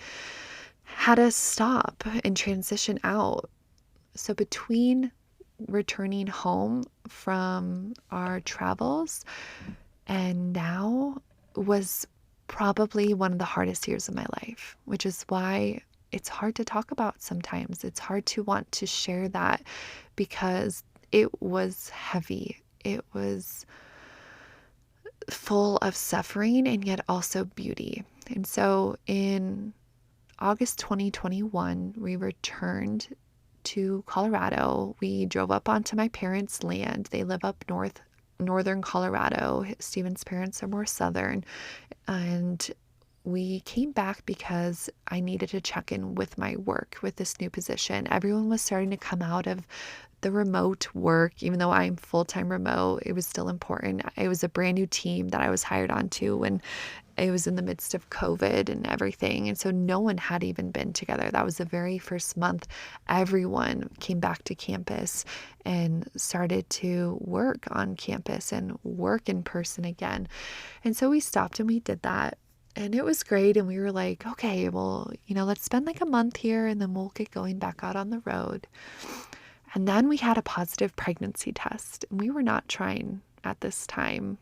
had us stop and transition out. So between returning home from our travels and now was probably one of the hardest years of my life, which is why it's hard to talk about sometimes. It's hard to want to share that because it was heavy. It was full of suffering and yet also beauty. And so in August 2021, we returned to Colorado. We drove up onto my parents' land. They live up northern Colorado. Steven's parents are more southern. And we came back because I needed to check in with my work with this new position. Everyone was starting to come out of the remote work. Even though I'm full-time remote, it was still important. It was a brand new team that I was hired onto when it was in the midst of COVID and everything. And so no one had even been together. That was the very first month everyone came back to campus and started to work on campus and work in person again. And so we stopped and we did that. And it was great. And we were like, okay, well, let's spend like a month here and then we'll get going back out on the road. And then we had a positive pregnancy test. And we were not trying at this time,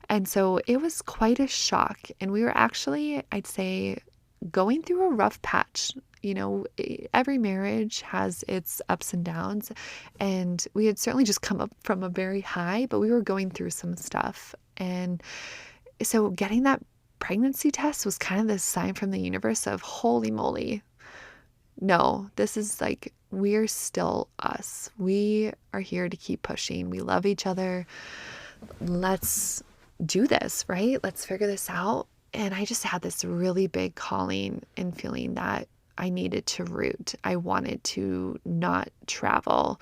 And so it was quite a shock. And we were actually, I'd say, going through a rough patch. Every marriage has its ups and downs. And we had certainly just come up from a very high, but we were going through some stuff. And so getting that pregnancy test was kind of this sign from the universe of, holy moly, no, this is like, we're still us. We are here to keep pushing. We love each other. Let's do this, right? Let's figure this out. And I just had this really big calling and feeling that I needed to root. I wanted to not travel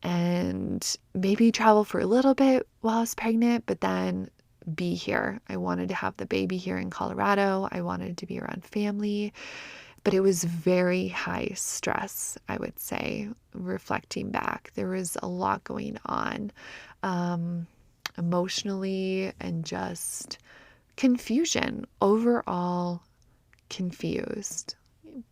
and maybe travel for a little bit while I was pregnant, but then be here. I wanted to have the baby here in Colorado. I wanted to be around family. But it was very high stress, I would say, reflecting back. There was a lot going on emotionally and just confusion, overall confused.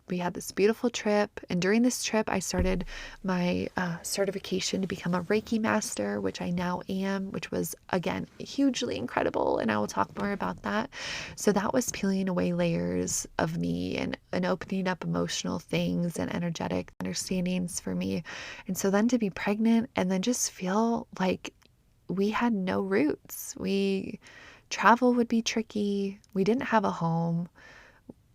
We had this beautiful trip, and during this trip, I started my certification to become a Reiki master, which I now am, which was, again, hugely incredible, and I will talk more about that. So that was peeling away layers of me and opening up emotional things and energetic understandings for me. And so then to be pregnant and then just feel like we had no roots. Travel would be tricky. We didn't have a home.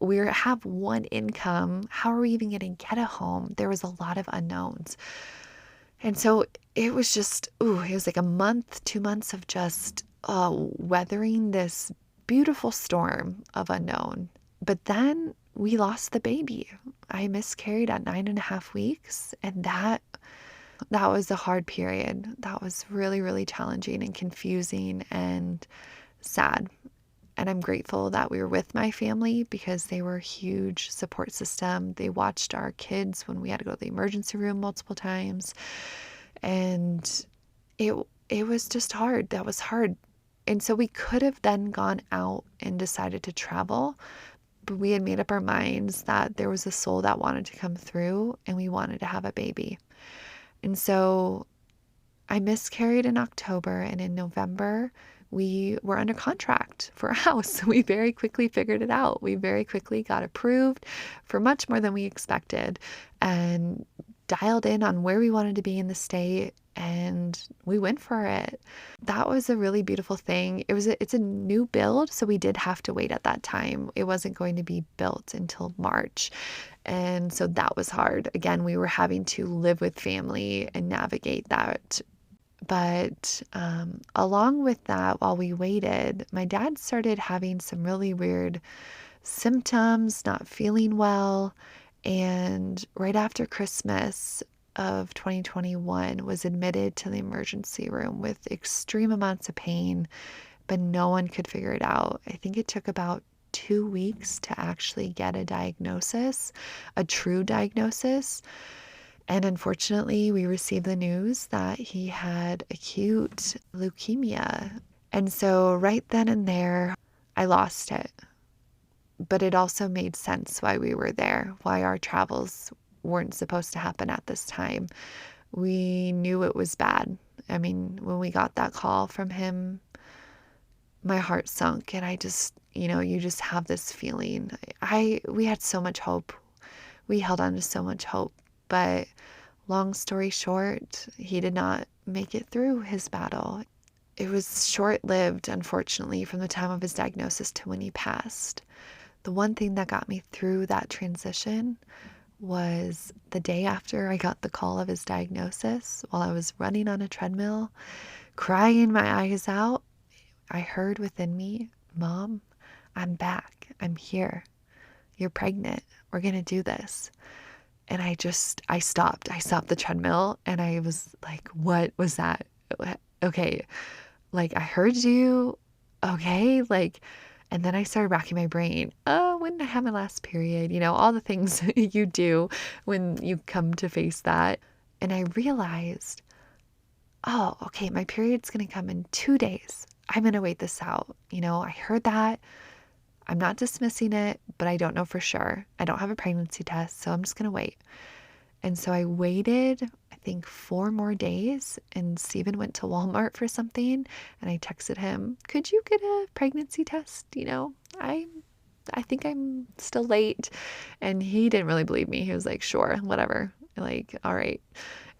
We have one income. How are we even going to get a home? There was a lot of unknowns. And so it was just, it was like a month, 2 months of just weathering this beautiful storm of unknown. But then we lost the baby. I miscarried at 9.5 weeks. And that was a hard period. That was really, really challenging and confusing and sad. And I'm grateful that we were with my family because they were a huge support system. They watched our kids when we had to go to the emergency room multiple times. And it was just hard. That was hard. And so we could have then gone out and decided to travel, but we had made up our minds that there was a soul that wanted to come through and we wanted to have a baby. And so I miscarried in October, and in November, we were under contract for a house. We very quickly figured it out. We very quickly got approved for much more than we expected and dialed in on where we wanted to be in the state, and we went for it. That was a really beautiful thing. It's a new build, so we did have to wait at that time. It wasn't going to be built until March. And so that was hard. Again, we were having to live with family and navigate that. But along with that, while we waited, my dad started having some really weird symptoms, not feeling well. And right after Christmas of 2021 was admitted to the emergency room with extreme amounts of pain, but no one could figure it out. I think it took about 2 weeks to actually get a diagnosis, a true diagnosis. And unfortunately, we received the news that he had acute leukemia. And so right then and there, I lost it. But it also made sense why we were there, why our travels weren't supposed to happen at this time. We knew it was bad. I mean, when we got that call from him, my heart sunk, and I just, you just have this feeling. We had so much hope. We held on to so much hope. But long story short, he did not make it through his battle. it was short-lived, unfortunately, from the time of his diagnosis to when he passed. The one thing that got me through that transition was the day after I got the call of his diagnosis, while I was running on a treadmill, crying my eyes out, I heard within me, Mom, I'm back. I'm here. You're pregnant. We're going to do this. And I stopped. I stopped the treadmill and I was like, what was that? Okay. Like, I heard you. Okay. Like, and then I started racking my brain. Oh, when did I have my last period? All the things you do when you come to face that. And I realized, oh, okay, my period's going to come in 2 days. I'm going to wait this out. I heard that. I'm not dismissing it, but I don't know for sure. I don't have a pregnancy test, so I'm just going to wait. And so I waited, I think 4 more days, and Steven went to Walmart for something, and I texted him, could you get a pregnancy test? I think I'm still late. And he didn't really believe me. He was like, sure, whatever. Like, all right.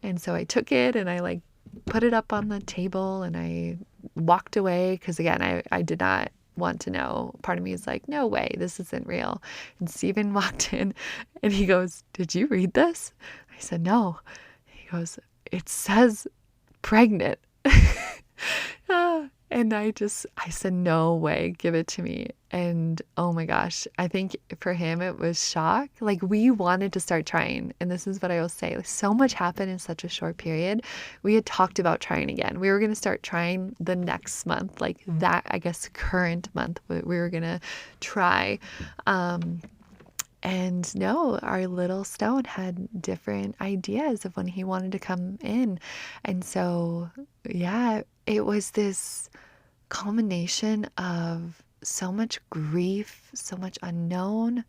And so I took it and I put it up on the table and I walked away because, again, I did not want to know. Part of me is like, no way, this isn't real. And Steven walked in and he goes, did you read this? I said, no. He goes, it says pregnant. And I said, no way, give it to me. And oh my gosh, I think for him it was shock. Like, we wanted to start trying. And this is what I will say. Like, so much happened in such a short period. We had talked about trying again. We were going to start trying the next month, like that, I guess, current month, we were going to try. And no, our little stone had different ideas of when he wanted to come in. And so, yeah, it was this culmination of so much grief, so much unknown,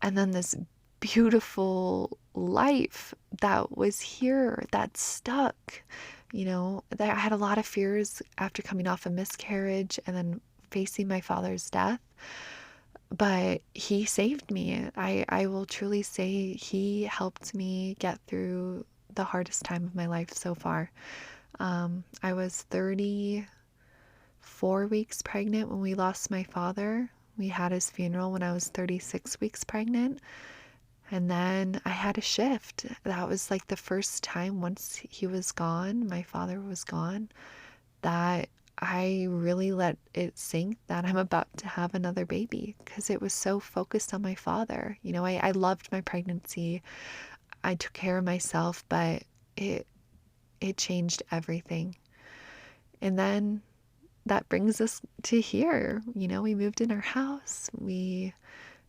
and then this beautiful life that was here, that stuck. That I had a lot of fears after coming off a miscarriage and then facing my father's death. But he saved me. I will truly say he helped me get through the hardest time of my life so far. I was 34 weeks pregnant when we lost my father. We had his funeral when I was 36 weeks pregnant. And then I had a shift. That was like the first time, once he was gone, my father was gone, that I really let it sink that I'm about to have another baby, because it was so focused on my father. I loved my pregnancy. I took care of myself, but it changed everything. And then that brings us to here. We moved in our house. We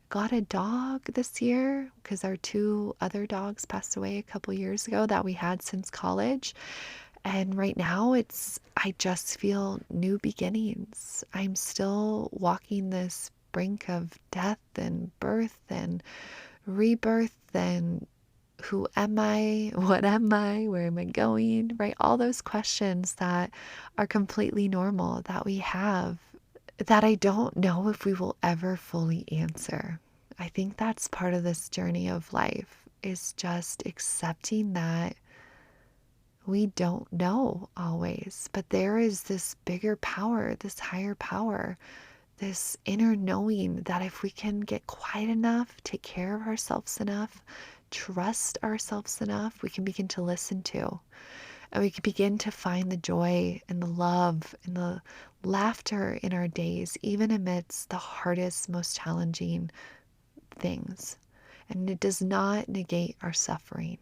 got a dog this year because our 2 other dogs passed away a couple years ago that we had since college. And right now I just feel new beginnings. I'm still walking this brink of death and birth and rebirth and who am I? What am I? Where am I going? Right? All those questions that are completely normal that we have, that I don't know if we will ever fully answer. I think that's part of this journey of life, is just accepting that we don't know always, but there is this bigger power, this higher power, this inner knowing that if we can get quiet enough, take care of ourselves enough, trust ourselves enough, we can begin to listen to. And we can begin to find the joy and the love and the laughter in our days, even amidst the hardest, most challenging things. And it does not negate our suffering,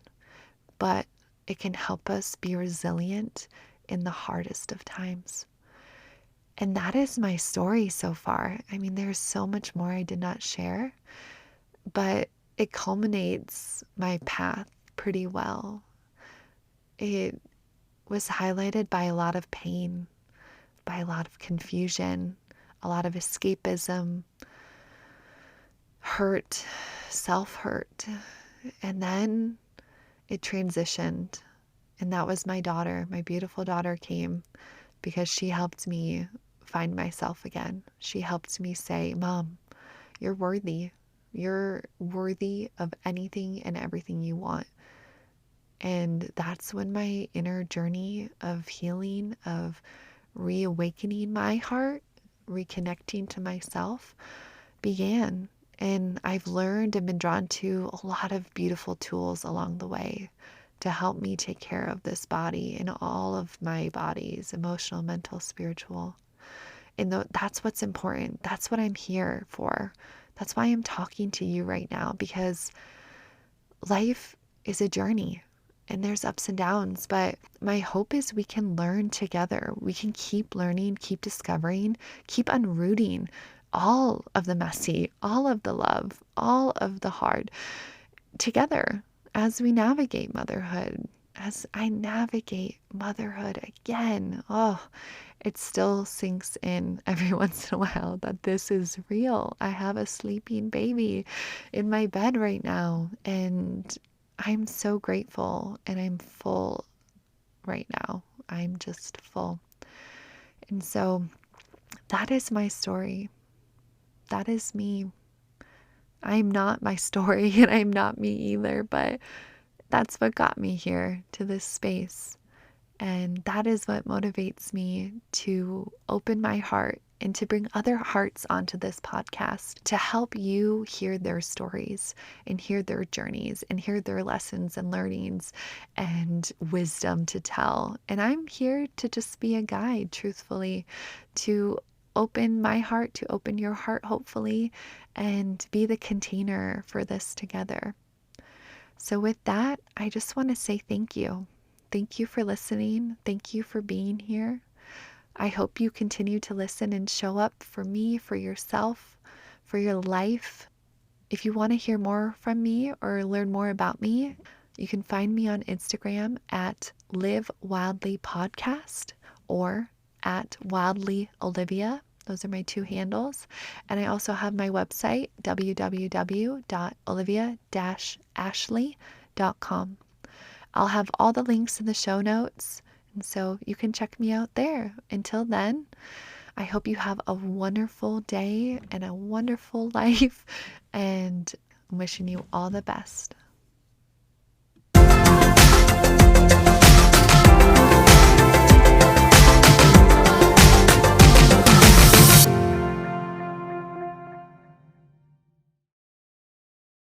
but it can help us be resilient in the hardest of times. And that is my story so far. I mean, there's so much more I did not share, but it culminates my path pretty well. It was highlighted by a lot of pain, by a lot of confusion, a lot of escapism, hurt, self-hurt. And then it transitioned. And that was my daughter. My beautiful daughter came because she helped me find myself again. She helped me say, Mom, you're worthy. You're worthy of anything and everything you want. And that's when my inner journey of healing, of reawakening my heart, reconnecting to myself began. And I've learned and been drawn to a lot of beautiful tools along the way to help me take care of this body and all of my bodies, emotional, mental, spiritual. And that's what's important. That's what I'm here for. That's why I'm talking to you right now, because life is a journey and there's ups and downs. But my hope is we can learn together. We can keep learning, keep discovering, keep unrooting all of the messy, all of the love, all of the hard together as we navigate motherhood. As I navigate motherhood again, it still sinks in every once in a while that this is real. I have a sleeping baby in my bed right now, and I'm so grateful and I'm full right now. I'm just full. And so that is my story. That is me. I'm not my story and I'm not me either, but that's what got me here to this space. And that is what motivates me to open my heart and to bring other hearts onto this podcast to help you hear their stories and hear their journeys and hear their lessons and learnings and wisdom to tell. And I'm here to just be a guide, truthfully, to open my heart, to open your heart, hopefully, and be the container for this together. So with that, I just want to say thank you. Thank you for listening. Thank you for being here. I hope you continue to listen and show up for me, for yourself, for your life. If you want to hear more from me or learn more about me, you can find me on Instagram at Live Wildly Podcast or at Wildly Olivia. Those are my two handles. And I also have my website, www.olivia-ashley.com. I'll have all the links in the show notes, and so you can check me out there. Until then, I hope you have a wonderful day and a wonderful life, and I'm wishing you all the best.